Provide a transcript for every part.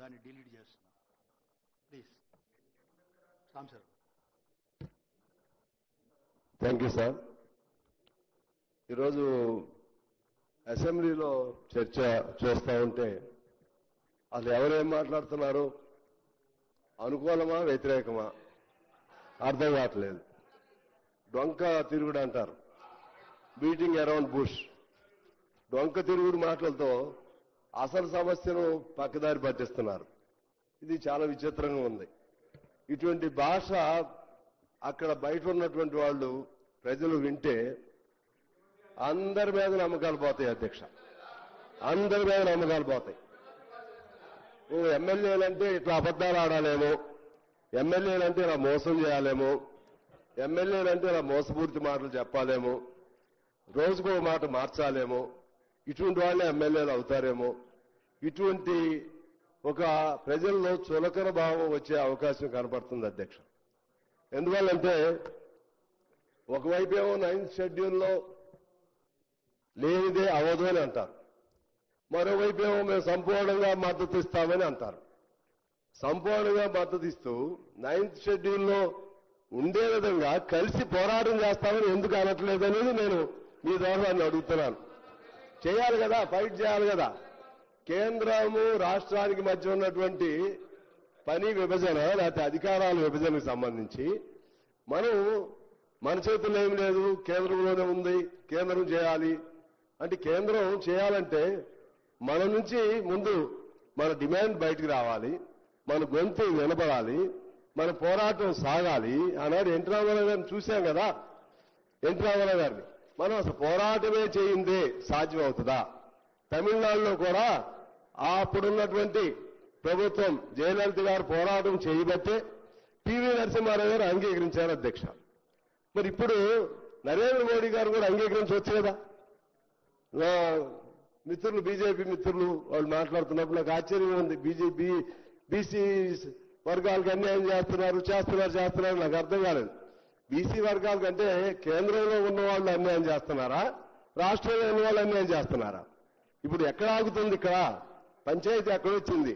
దాన్ని డిలీట్ చేస్తున్నాను. Please Ram sir. Thank you sir. ఈరోజు అసెంబ్లీలో చర్చ చూస్తూ ఉంటే అసలు ఎవరేం మాట్లాడుతున్నారు, అనుకూలమా వ్యతిరేకమా అర్థం కావట్లేదు. డొంక తిరుగుడు అంటారు, బీటింగ్ అరౌండ్ బుష్. డొంక తిరుగుడు మాటలతో అసలు సమస్యను పక్కదారి పట్టిస్తున్నారు. ఇది చాలా విచిత్రంగా ఉంది. ఇటువంటి భాష అక్కడ బయట ఉన్నటువంటి వాళ్ళు ప్రజలు వింటే అందరి మీద నమ్మకాలు పోతాయి అధ్యక్ష, అందరి మీద నమ్మకాలు పోతాయి. ఎమ్మెల్యేలంటే ఇట్లా అబద్ధాలు ఆడాలేమో, ఎమ్మెల్యేలంటే ఇలా మోసం చేయాలేమో, ఎమ్మెల్యేలంటే ఇలా మోసపూరిత మాటలు చెప్పాలేమో, రోజుకో మాట మార్చాలేమో, ఇటువంటి వాళ్ళే ఎమ్మెల్యేలు అవుతారేమో, ఇటువంటి ఒక ప్రజల్లో చులకన భావం వచ్చే అవకాశం కనపడుతుంది అధ్యక్ష. ఎందువల్లంటే ఒకవైపు ఏమో 9th షెడ్యూల్లో లేనిదే అవదు అని అంటారు, మరోవైపు ఏమో మేము సంపూర్ణంగా మద్దతు ఇస్తామని అంటారు. సంపూర్ణంగా మద్దతు ఇస్తూ 9th షెడ్యూల్లో ఉండే విధంగా కలిసి పోరాటం చేస్తామని ఎందుకు అనట్లేదు అనేది నేను మీ ద్వారా అడుగుతున్నాను. చేయాలి కదా, ఫైట్ చేయాలి కదా. కేంద్రము రాష్ట్రానికి మధ్య ఉన్నటువంటి పని విభజన లేకపోతే అధికారాల విభజనకు సంబంధించి మనం మన చేతుల్లో ఏమి లేదు, కేంద్రంలోనే ఉంది, కేంద్రం చేయాలి అంటే కేంద్రం చేయాలంటే మన నుంచి ముందు మన డిమాండ్ బయటికి రావాలి, మన గొంతు వినపడాలి, మన పోరాటం సాగాలి. ఆనాడు ఎన్టీ రామారావు గారిని చూశాం కదా, ఎన్టీ రామారావు గారిని మనం అసలు పోరాటమే చేయిందే సాధ్యం అవుతుందా? తమిళనాడులో కూడా అప్పుడున్నటువంటి ప్రభుత్వం జయలలిత గారు పోరాటం చేయబట్టే పివి నరసింహారావు గారు అంగీకరించారు అధ్యక్ష. మరి ఇప్పుడు నరేంద్ర మోడీ గారు కూడా అంగీకరించవచ్చు కదా. నా మిత్రులు బీజేపీ మిత్రులు వాళ్ళు మాట్లాడుతున్నప్పుడు నాకు ఆశ్చర్యంగా ఉంది. బీసీ వర్గాలకు అన్యాయం చేస్తున్నారు నాకు అర్థం కాలేదు. బీసీ వర్గాల కంటే కేంద్రంలో ఉన్న వాళ్ళు అన్యాయం చేస్తున్నారా, రాష్ట్రంలో ఉన్న వాళ్ళు అన్యాయం చేస్తున్నారా? ఇప్పుడు ఎక్కడ ఆగుతుంది? ఇక్కడ పంచాయతీ ఎక్కడొచ్చింది,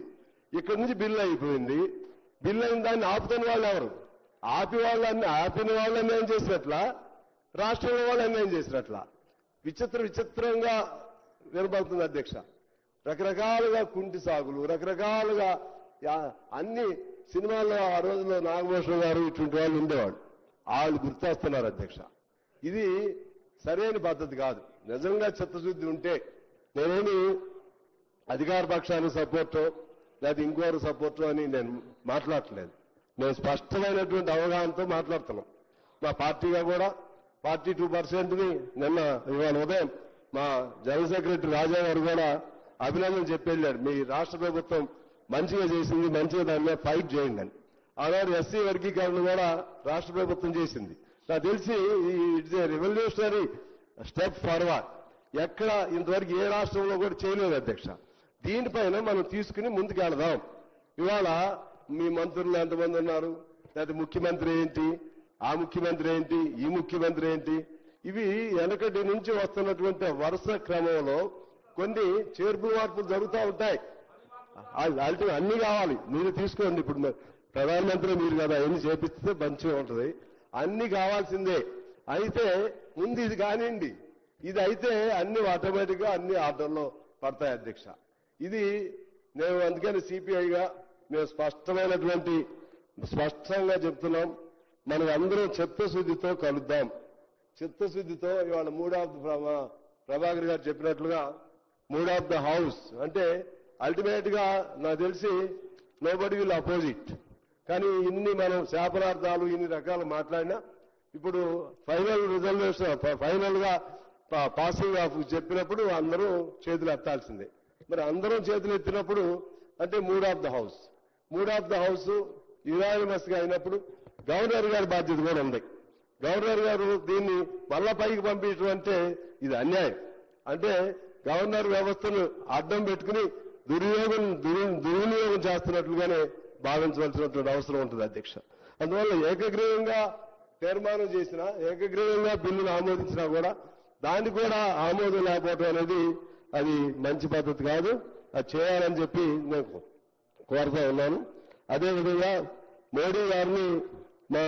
ఇక్కడి నుంచి బిల్లు అయిపోయింది. బిల్లు అయిన దాన్ని ఆపుతున్న వాళ్ళు ఎవరు? ఆపిన వాళ్ళు అన్యాయం చేసినట్లా, రాష్ట్రంలో వాళ్ళు అన్యాయం చేసినట్లా విచిత్రంగా వినబడుతుంది అధ్యక్ష. రకరకాలుగా కుంటి సాగులు, రకరకాలుగా అన్ని సినిమాల్లో ఆ రోజుల్లో నాగభూషణం గారు ఇటువంటి వాళ్ళు ఉండేవాడు, వాళ్ళు గుర్తొస్తున్నారు అధ్యక్ష. ఇది సరైన పద్ధతి కాదు. నిజంగా చిత్తశుద్ధి ఉంటే నేనేమి అధికార పక్షానికి సపోర్టు లేదా ఇంకోరు సపోర్టు అని నేను మాట్లాడట్లేదు. నేను స్పష్టమైనటువంటి అవగాహనతో మాట్లాడుతున్నాం. మా పార్టీగా కూడా 42%ని ఇవాళ ఉదయం మా జనరల్ సెక్రటరీ రాజా గారు కూడా అభినందన చెప్పి వెళ్ళాడు. మీ రాష్ట్ర ప్రభుత్వం మంచిగా చేసింది, మంచిగా దాని మీద ఫైట్ చేయండి అని. ఆనాడు ఎస్సీ వర్గీకరణ కూడా రాష్ట్ర ప్రభుత్వం చేసింది. నాకు తెలిసి it's a revolutionary step forward. ఎక్కడ ఇంతవరకు ఏ రాష్ట్రంలో కూడా చేయలేదు అధ్యక్ష. దీనిపైన మనం తీసుకుని ముందుకు వెళదాం. ఇవాళ మీ మంత్రులు ఎంతమంది ఉన్నారు, లేకపోతే ముఖ్యమంత్రి ఏంటి, ఆ ముఖ్యమంత్రి ఏంటి, ఈ ముఖ్యమంత్రి ఏంటి, ఇవి వెనకటి నుంచి వస్తున్నటువంటి వరుస క్రమంలో కొన్ని చేర్పు మార్పులు జరుగుతూ ఉంటాయి. అన్ని కావాలి, మీరు తీసుకోండి. ఇప్పుడు ప్రధానమంత్రి మీరు కదా, ఎన్ని చేపిస్తే మంచిగా ఉంటుంది. అన్ని కావాల్సిందే. అయితే ముందు ఇది కానివ్వండి, ఇది అయితే అన్ని ఆటోమేటిక్గా అన్ని ఆర్డర్లో పడతాయి అధ్యక్ష. ఇది నేను అందుకని సిపిఐగా మేము స్పష్టంగా చెప్తున్నాం. మనం అందరం చిత్తశుద్ధితో కలుద్దాం. చిత్తశుద్ధితో ఇవాళ ప్రభాకర్ గారు చెప్పినట్లుగా మూడ్ ఆఫ్ ద హౌస్ అంటే అల్టిమేట్ గా నాకు తెలిసి నోబడి విల్ అపోజిట్. కానీ ఇన్ని మనం శాపనార్థాలు ఇన్ని రకాలు మాట్లాడినా ఇప్పుడు ఫైనల్ రిజల్యూషన్ ఫైనల్ గా పాసింగ్ ఆఫ్ చెప్పినప్పుడు అందరూ చేతులు ఎత్తాల్సిందే. మరి అందరం చేతులు ఎత్తినప్పుడు అంటే mood of the house unanimous గా అయినప్పుడు గవర్నర్ గారి బాధ్యత కూడా ఉంది. గవర్నర్ గారు దీన్ని మళ్ళా పైకి పంపించడం అంటే ఇది అన్యాయం. అంటే గవర్నర్ వ్యవస్థను అడ్డం పెట్టుకుని దుర్వినియోగం చేస్తున్నట్లుగానే భావించవలసినటువంటి అవసరం ఉంటుంది అధ్యక్ష. అందువల్ల ఏకగ్రీవంగా తీర్మానం చేసినా, ఏకగ్రీవంగా బిల్లును ఆమోదించినా కూడా దాన్ని కూడా ఆమోదం లేకపోవడం అనేది అది మంచి పద్ధతి కాదు. అది చేయాలని చెప్పి నేను కోరుతా ఉన్నాను. అదేవిధంగా మోడీ గారిని మా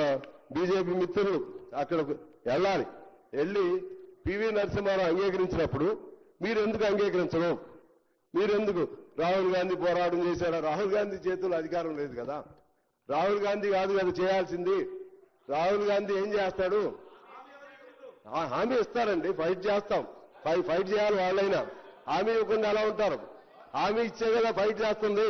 బీజేపీ మిత్రులు అక్కడకు వెళ్ళాలి, వెళ్ళి పివి నరసింహారావు అంగీకరించినప్పుడు మీరెందుకు అంగీకరించడం, మీరెందుకు రాహుల్ గాంధీ పోరాటం చేశాడా? రాహుల్ గాంధీ చేతుల్లో అధికారం లేదు కదా, రాహుల్ గాంధీ కాదు కదా చేయాల్సింది. రాహుల్ గాంధీ ఏం చేస్తాడు? హామీ ఇస్తారండి, ఫైట్ చేస్తాం, ఫైట్ చేయాలి. వాళ్ళైనా హామీ ఇవ్వకుండా ఎలా ఉంటారు? హామీ ఇచ్చే కదా ఫైట్ చేస్తుంది.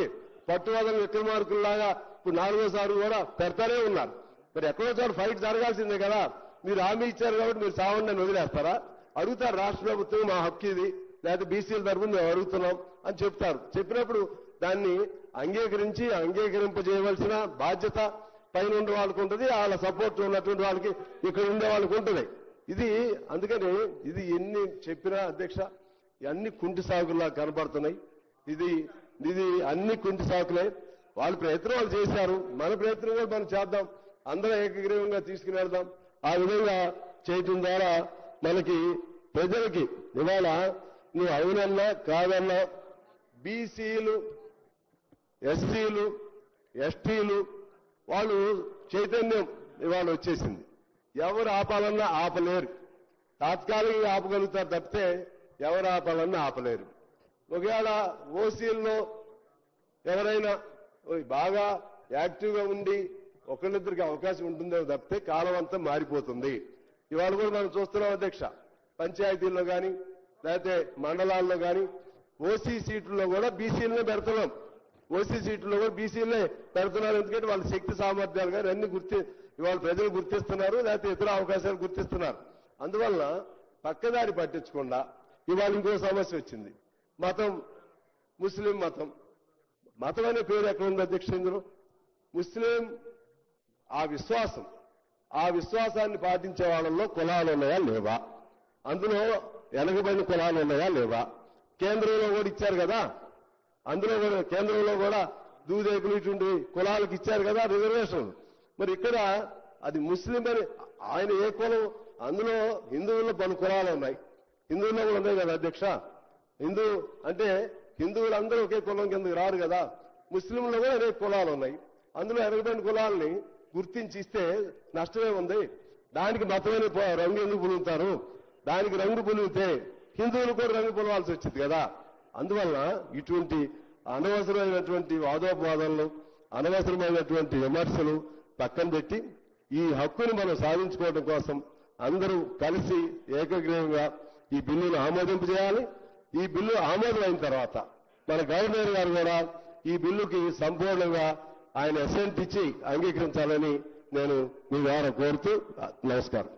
పట్టువాదం విక్రమార్కుల్లాగా ఇప్పుడు 4వ కూడా పెడతానే ఉన్నారు. మరి ఎక్కడో చోట ఫైట్ జరగాల్సిందే కదా. మీరు హామీ ఇచ్చారు కాబట్టి మీరు సావండి అని వదిలేస్తారా? అడుగుతారు రాష్ట్ర ప్రభుత్వం, మా హక్కు ఇది, లేకపోతే బీసీల తరఫున మేము అడుగుతున్నాం అని చెప్తారు. చెప్పినప్పుడు దాన్ని అంగీకరింపజేయవలసిన బాధ్యత పైన ఉండే వాళ్ళకు ఉంటుంది, వాళ్ళ సపోర్ట్ ఉన్నటువంటి వాళ్ళకి ఇక్కడ ఉండే వాళ్ళకి ఉంటుంది. ఇది అందుకని ఇది ఎన్ని చెప్పినా అధ్యక్ష అన్ని కుంటి సాగులా కనబడుతున్నాయి. ఇది అన్ని కుంటి సాకులే. వాళ్ళ ప్రయత్నం వాళ్ళు చేశారు, మన ప్రయత్నం కూడా మనం చేద్దాం, అందరూ ఏకగ్రీవంగా తీసుకుని వెళ్దాం. ఆ విధంగా చేయటం ద్వారా మనకి ప్రజలకి ఇవాళ నువ్వు అవునన్నా కాదన్నా బీసీలు, ఎస్సీలు, ఎస్టీలు వాళ్ళు చైతన్యం ఇవాళ వచ్చేసింది. ఎవరు ఆపాలన్నా ఆపలేరు, తాత్కాలికంగా ఆపగలుగుతారు తప్పితే ఎవరు ఆపాలన్నా ఆపలేరు. ఒకవేళ ఓసీల్లో ఎవరైనా బాగా యాక్టివ్గా ఉండి ఒకరిద్దరికి అవకాశం ఉంటుందో తప్పితే కాలం అంతా మారిపోతుంది. ఇవాళ కూడా మనం చూస్తున్నాం అధ్యక్ష, పంచాయతీల్లో కానీ లేకపోతే మండలాల్లో కానీ ఓసీ సీట్లలో కూడా బీసీలనే పెడుతున్నాం. ఓసీ సీట్లలో కూడా బీసీలనే పెడుతున్నారు. ఎందుకంటే వాళ్ళ శక్తి సామర్థ్యాలు కానీ అన్ని ఇవాళ ప్రజలు గుర్తిస్తున్నారు, లేకపోతే ఇతర అవకాశాలు గుర్తిస్తున్నారు. అందువల్ల పక్కదారి పట్టించకుండా ఇవాళ ఇంకో సమస్య వచ్చింది. మతం, ముస్లిం మతం అనే పేరు ఎక్కడ ఉంది అధ్యక్ష? ఇందులో ముస్లిం ఆ విశ్వాసాన్ని పాటించే వాళ్ళల్లో కులాలు ఉన్నాయా లేవా? అందులో వెనకబడిన కులాలు ఉన్నాయా లేవా? కేంద్రంలో కూడా ఇచ్చారు కదా, అందులో కూడా కేంద్రంలో కూడా దూదేకులు ఇటువంటి కులాలకు ఇచ్చారు కదా రిజర్వేషన్. మరి ఇక్కడ అది ముస్లిం అని ఆయన ఏ కులం? అందులో హిందువుల్లో పలు కులాలు ఉన్నాయి, హిందువుల్లో కూడా ఉన్నాయి కదా అధ్యక్ష. హిందూ అంటే హిందువులందరూ ఒకే కులం కిందకి రారు కదా. ముస్లింలో కూడా అనేక కులాలు ఉన్నాయి. అందులో ఎనగబడిన కులాలని గుర్తించి ఇస్తే నష్టమే ఉంది. దానికి మతమైన రంగు ఎందుకు పులుగుతారు? దానికి రంగు పులిగితే హిందువులు కూడా రంగు పులవాల్సి వచ్చింది కదా. అందువల్ల ఇటువంటి అనవసరమైనటువంటి వాదోపవాదాలను, అనవసరమైనటువంటి విమర్శలు పక్కన పెట్టి ఈ హక్కుని మనం సాధించుకోవడం కోసం అందరూ కలిసి ఏకగ్రీవంగా ఈ బిల్లును ఆమోదింపజేయాలి. ఈ బిల్లు ఆమోదం అయిన తర్వాత మన గవర్నర్ గారు కూడా ఈ బిల్లుకి సంపూర్ణంగా ఆయన అసెంట్ ఇచ్చి అంగీకరించాలని నేను మీ ద్వారా కోరుతూ నమస్కారం.